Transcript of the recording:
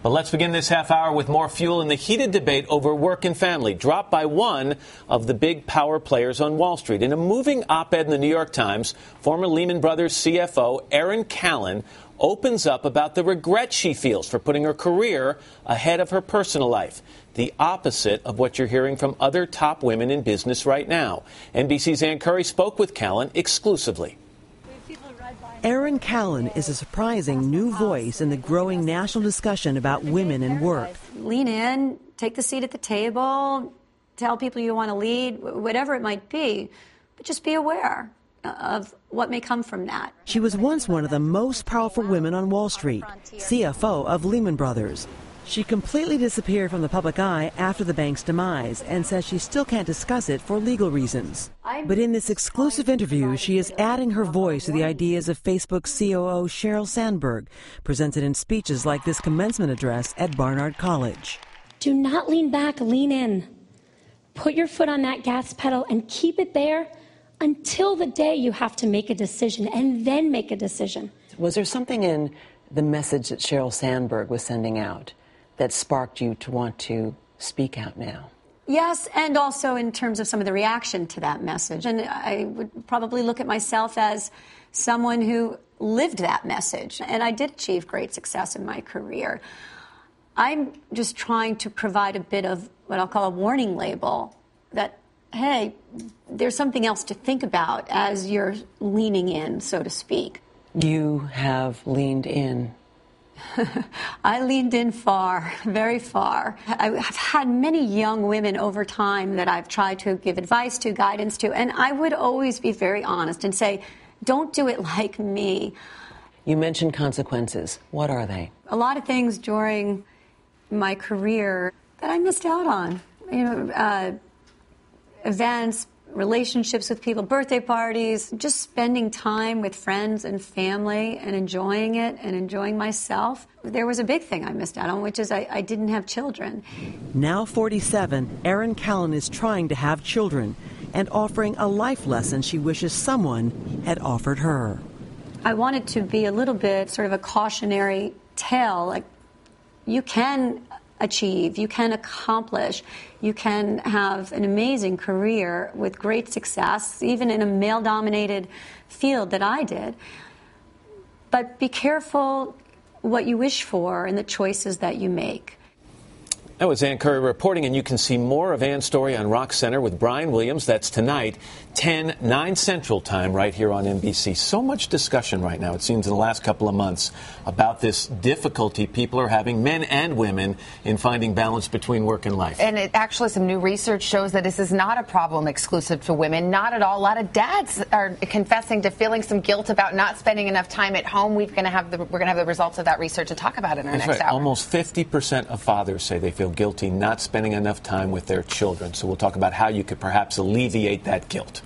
But let's begin this half hour with more fuel in the heated debate over work and family, dropped by one of the big power players on Wall Street. In a moving op-ed in the New York Times, former Lehman Brothers CFO Erin Callan opens up about the regret she feels for putting her career ahead of her personal life. The opposite of what you're hearing from other top women in business right now. NBC's Ann Curry spoke with Callan exclusively. Erin Callan is a surprising new voice in the growing national discussion about women and work. Lean in, take the seat at the table, tell people you want to lead, whatever it might be, but just be aware of what may come from that. She was once one of the most powerful women on Wall Street, CFO of Lehman Brothers. She completely disappeared from the public eye after the bank's demise and says she still can't discuss it for legal reasons. But in this exclusive interview, she is adding her voice to the ideas of Facebook's COO Sheryl Sandberg, presented in speeches like this commencement address at Barnard College. Do not lean back, lean in. Put your foot on that gas pedal and keep it there until the day you have to make a decision, and then make a decision. Was there something in the message that Sheryl Sandberg was sending out that sparked you to want to speak out now? Yes, and also in terms of some of the reaction to that message. And I would probably look at myself as someone who lived that message. And I did achieve great success in my career. I'm just trying to provide a bit of what I'll call a warning label that, hey, there's something else to think about as you're leaning in, so to speak. You have leaned in. I leaned in far, very far. I've had many young women over time that I've tried to give advice to, guidance to, and I would always be very honest and say, don't do it like me. You mentioned consequences. What are they? A lot of things during my career that I missed out on. Events, relationships with people, birthday parties, just spending time with friends and family and enjoying it and enjoying myself. There was a big thing I missed out on, which is I didn't have children. Now 47, Erin Callan is trying to have children and offering a life lesson she wishes someone had offered her. I wanted to be a little bit sort of a cautionary tale, like you can achieve, you can accomplish, you can have an amazing career with great success, even in a male-dominated field that I did. But be careful what you wish for and the choices that you make. That was Ann Curry reporting, and you can see more of Ann's story on Rock Center with Brian Williams. That's tonight, 9 Central Time, right here on NBC. So much discussion right now, it seems, in the last couple of months about this difficulty people are having, men and women, in finding balance between work and life. And actually, some new research shows that this is not a problem exclusive to women, not at all. A lot of dads are confessing to feeling some guilt about not spending enough time at home. We're going to have the results of that research to talk about in our next hour. Almost 50% of fathers say they feel guilty not spending enough time with their children. So we'll talk about how you could perhaps alleviate that guilt.